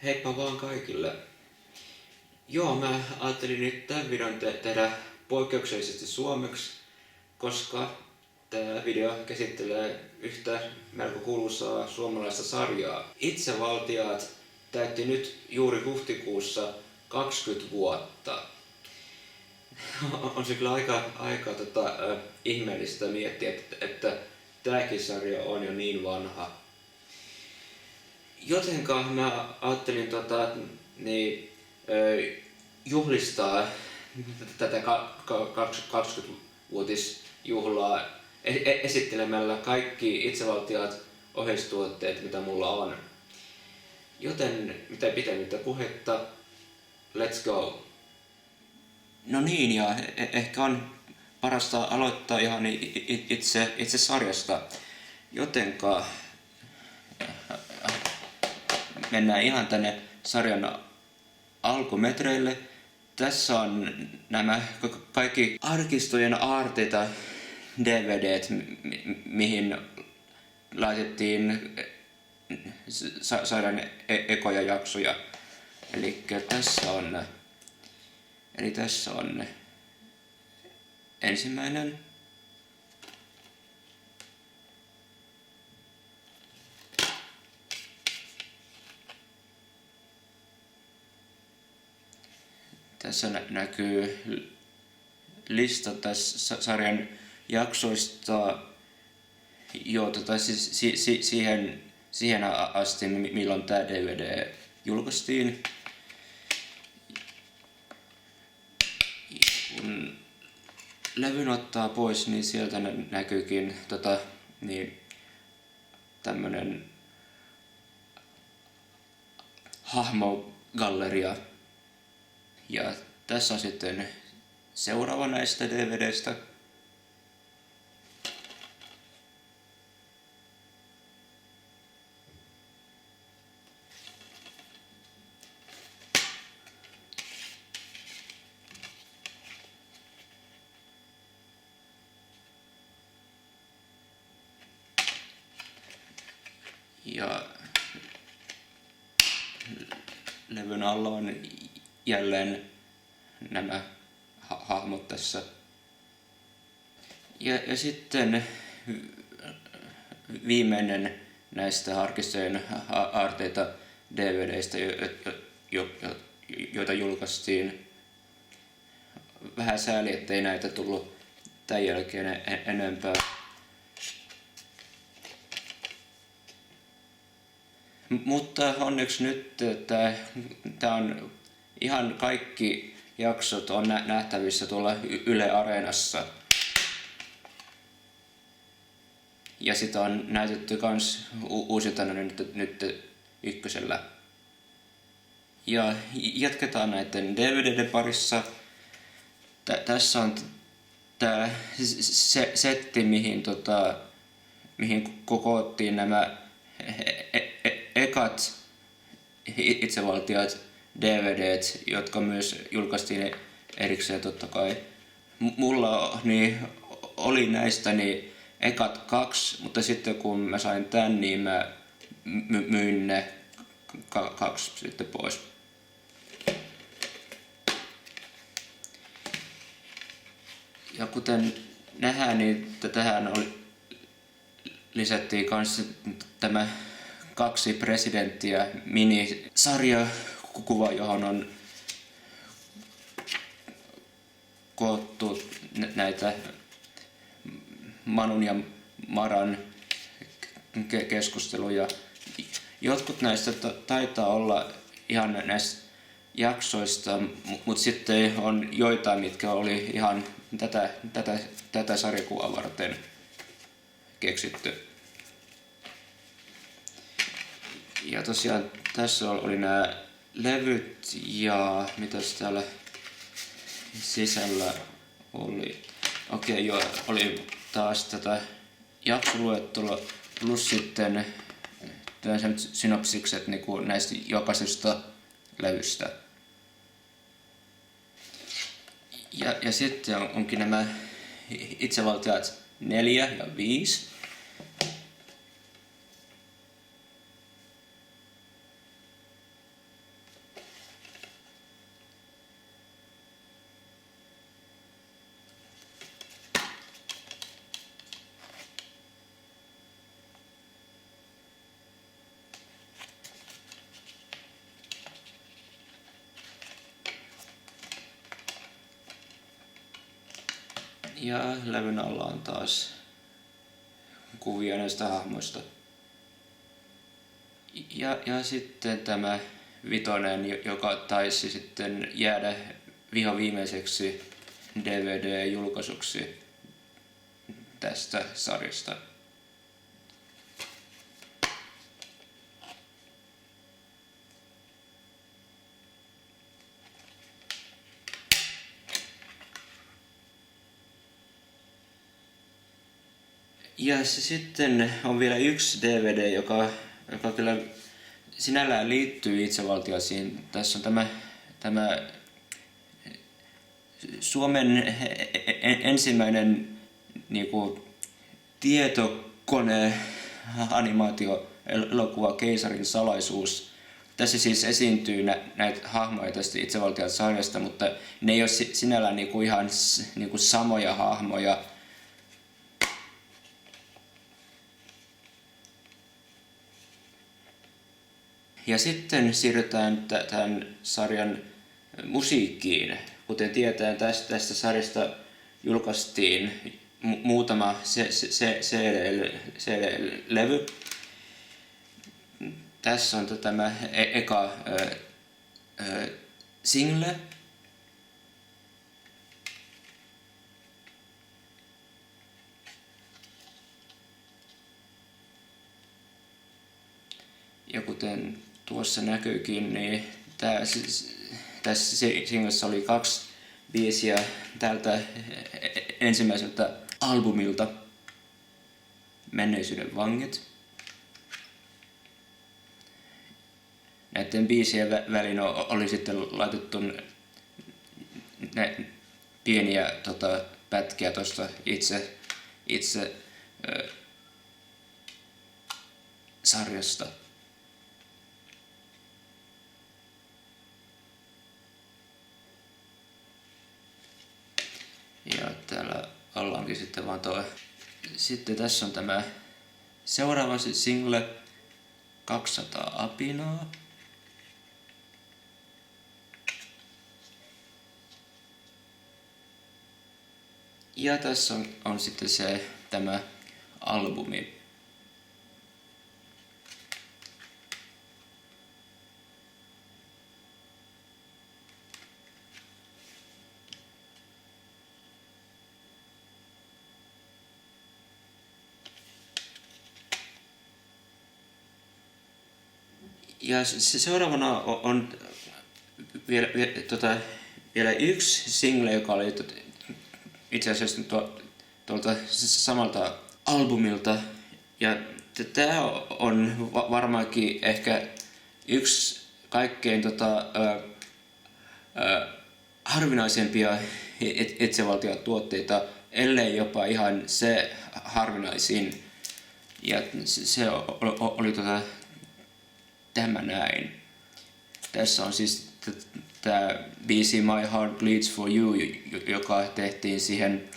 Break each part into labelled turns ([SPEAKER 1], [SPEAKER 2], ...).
[SPEAKER 1] Heippa vaan kaikille. Joo, mä ajattelin nyt tämän videon tehdä poikkeuksellisesti suomeksi, koska tämä video käsittelee yhtä melko kuuluisaa suomalaista sarjaa. Itsevaltiaat täytti nyt juuri huhtikuussa 20 vuotta. On se kyllä aika ihmeellistä miettiä, että tämäkin sarja on jo niin vanha. Jotenka mä ajattelin juhlistaa tätä 20-vuotisjuhlaa esittelemällä kaikki itsevaltiaat oheistuotteet, mitä mulla on. Joten mitä pitemmittä puhetta, let's go! No niin, ja ehkä on parasta aloittaa ihan itse sarjasta. Jotenka mennään ihan tänne sarjan alkumetreille. Tässä on nämä kaikki arkistojen aarteita DVDt, mihin laitettiin sarjan ekoja jaksoja. Eli tässä on ensimmäinen. Tässä näkyy lista tässä sarjan jaksoista jo siihen asti, milloin tämä DVD julkaistiin. Kun levyn ottaa pois, niin sieltä näkyykin tämmönen hahmogalleria. Ja tässä on sitten seuraava näistä DVDstä. Ja levyn alla on jälleen nämä hahmot tässä. Ja sitten viimeinen näistä arkistojen aarteita DVDistä, joita julkaistiin. Vähän sääli, ettei näitä tullut tämän jälkeen enempää. Mutta onneksi nyt tää on ihan kaikki jaksot on nähtävissä tuolla Yle Areenassa. Ja sitä on näytetty kans uusintana nyt ykkösellä. Ja jatketaan näiden DVD:den parissa. Tässä on tää setti, mihin kokoottiin nämä ekat itsevaltiaat DVDt, jotka myös julkaistiin erikseen totta kai. Mulla oli näistä ekat 2, mutta sitten kun mä sain tän, niin mä myin ne 2 sitten pois. Ja kuten nähdään, niin tähän lisättiin kans tämä 2 presidenttiä minisarjakuva, johon on koottu näitä Manun ja Maran keskusteluja. Jotkut näistä taitaa olla ihan näistä jaksoista, mutta sitten on joitain, mitkä oli ihan tätä sarjakuvaa varten keksitty. Ja tosiaan tässä oli nämä levyt ja mitäs täällä sisällä oli. Okei, joo, oli taas tätä jaksoluettelua plus sitten synopsikset näistä jokaisesta levystä. Ja sitten onkin nämä itsevaltiaat 4 ja 5. Ja levyn alla on taas kuvia näistä hahmoista. Ja sitten tämä vitonen, joka taisi sitten jäädä vihoviimeiseksi DVD-julkaisuksi tästä sarjasta. Ja sitten on vielä yksi DVD, joka kyllä sinällään liittyy itsevaltiaisiin. Tässä on tämä Suomen ensimmäinen niinku tietokone-animaatio-elokuva Keisarin salaisuus. Tässä siis esiintyy näitä hahmoja tästä itsevaltiasarjasta, mutta ne ei ole sinällään niinku ihan niinku samoja hahmoja. Ja sitten siirrytään tämän sarjan musiikkiin. Kuten tietää, tästä sarjasta julkaistiin muutama CD-levy. Tässä on tämä eka single. Ja kuten tuossa näkyykin, niin tässä singlessä oli 2 biisiä tältä ensimmäiseltä albumilta, Menneisyyden vangit. Näiden biisien väliin oli sitten laitettu pieniä pätkiä tuosta itse sarjasta. Ja täällä alla onkin sitten vaan toi. Sitten tässä on tämä seuraava single, 200 apinaa. Ja tässä on sitten tämä albumi. Ja seuraavana on vielä yksi single, joka oli itse asiassa tuolta samalta albumilta. Ja tämä on varmaankin ehkä yksi kaikkein harvinaisempia itsevaltiatuotteita, ellei jopa ihan se harvinaisin. Ja se oli tämä näin. Tässä on siis tämä biisi My Heart Bleeds For You, joka tehtiin siihen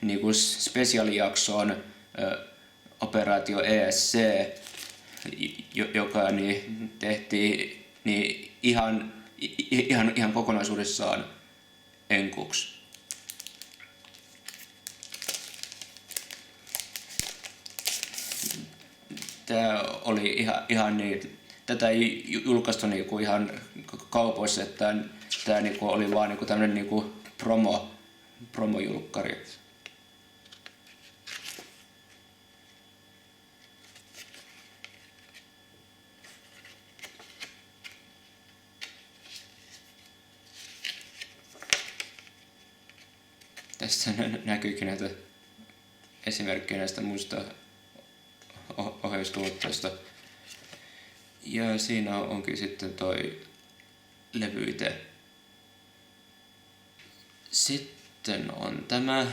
[SPEAKER 1] niinku spesiaalijaksoon Operaatio ESC, joka tehtiin ihan kokonaisuudessaan enkuksi. Tämä oli ihan niin, tätä ei julkaistu niinku ihan kaupoissa, että tämä niinku oli vaan niinku tämmönen niinku promojulkkari. Tässä näkyykin näitä esimerkkejä näistä muista ohjeistuotteista. Ja siinä onkin sitten toi levy itse. Sitten on tämä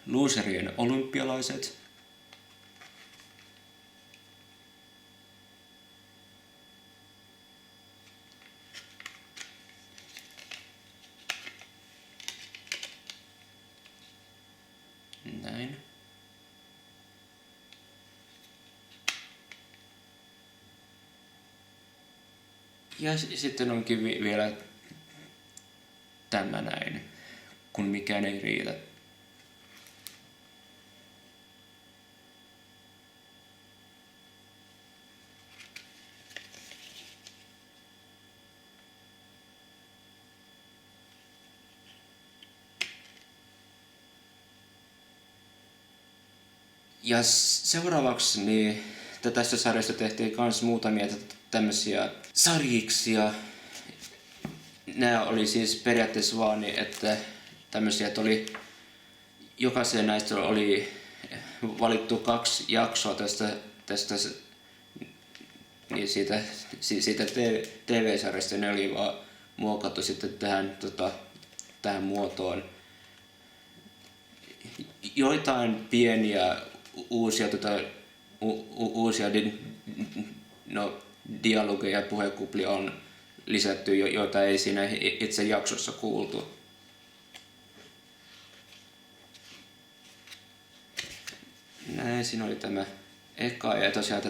[SPEAKER 1] Loserien olympialaiset. Näin. Ja sitten onkin vielä tämä näin. kun mikään ei riitä. Ja seuraavaksi niin tästä sarjasta tehtiin myös muutamia tämmöisiä sarjiksia. Nämä oli siis periaatteessa vaan niin, että tämmöisiä, että oli, jokaiseen näistä oli valittu 2 jaksoa tästä niin siitä TV-sarjasta, ne oli vaan muokattu sitten tähän muotoon. Joitain pieniä uusia dialogeja ja puhekuplia on lisätty, joita ei siinä itse jaksossa kuultu. Näin, siinä oli tämä eka, ja tosiaan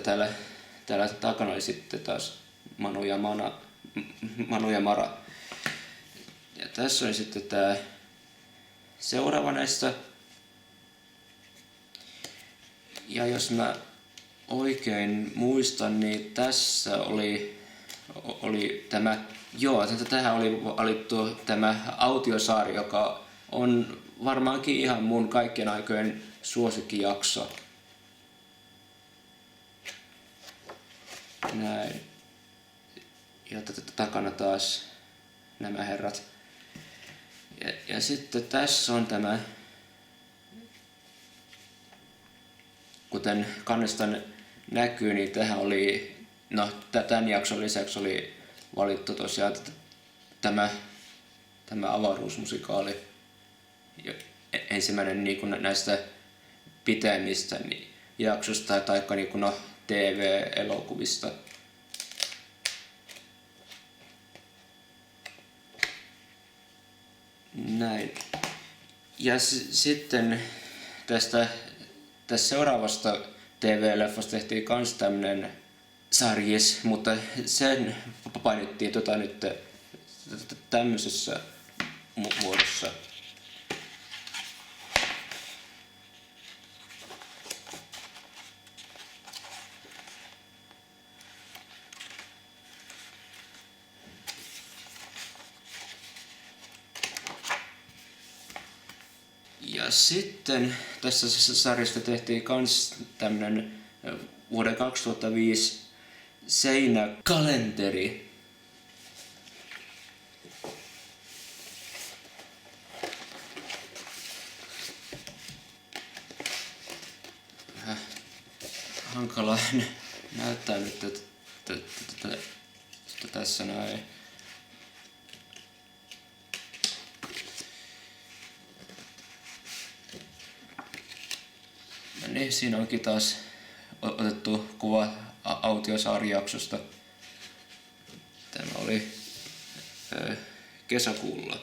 [SPEAKER 1] täällä takana oli sitten taas Manu ja Mara. Ja tässä oli sitten tämä seuraava näistä. Ja jos mä oikein muistan, niin tässä oli tämä, tähän oli valittu tämä autiosarja, joka on varmaankin ihan mun kaikkien aikojen suosikkijakso. Näin. Ja takana taas nämä herrat. Ja sitten tässä on tämä, kuten kannesta näkyy, niin tähän oli, tämän jakson lisäksi oli valittu tosiaan tämä avaruusmusikaali. Ensimmäinen niin kuin näistä pitemmistä jaksosta tai niin kuin TV-elokuvista. Näin. Ja sitten tästä seuraavasta TV-leffasta tehtiin kans tämmönen sarjis, mutta sen painettiin nyt tämmöisessä muodossa. Ja sitten tässä sarjasta tehtiin kans tämmönen vuoden 2005 seinäkalenteri. Vähän hankalaa näyttää nyt, että tässä näin. Niin, siinä onkin taas otettu kuva autiosarjaksosta. Tämä oli kesäkuulla.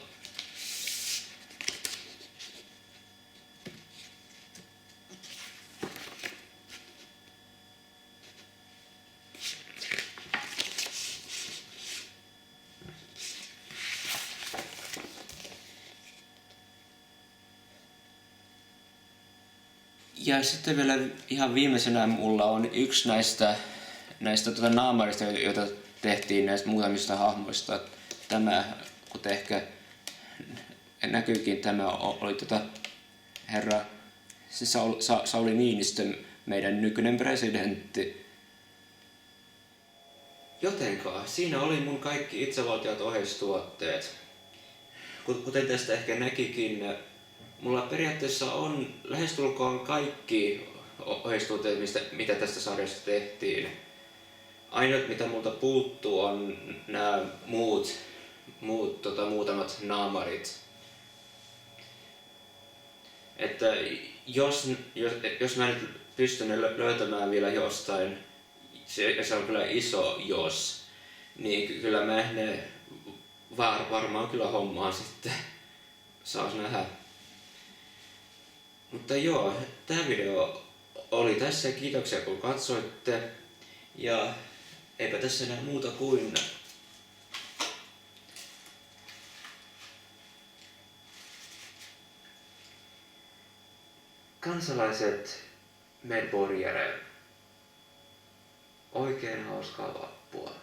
[SPEAKER 1] Ja sitten vielä ihan viimeisenä mulla on yksi näistä naamarista, joita tehtiin näistä muutamista hahmoista. Tämä, kuten ehkä näkyykin, tämä oli herra Sauli Niinistö, meidän nykyinen presidentti. Jotenka, siinä oli mun kaikki itsevaltiot oheistuotteet. Kuten tästä ehkä näkikin, mulla periaatteessa on lähestulkoon kaikki oheistuotteet, mitä tästä sarjasta tehtiin. Ainoat mitä multa puuttuu on nämä muutamat naamarit. Että jos mä nyt pystyn löytämään vielä jostain, se on kyllä iso jos, niin kyllä mä ne varmaan kyllä hommaan sitten. Saas nähdä. Mutta joo, tämä video oli tässä. Kiitoksia kun katsoitte. Ja eipä tässä enää muuta kuin Kansalaiset medborgare, oikein hauskaa vappua.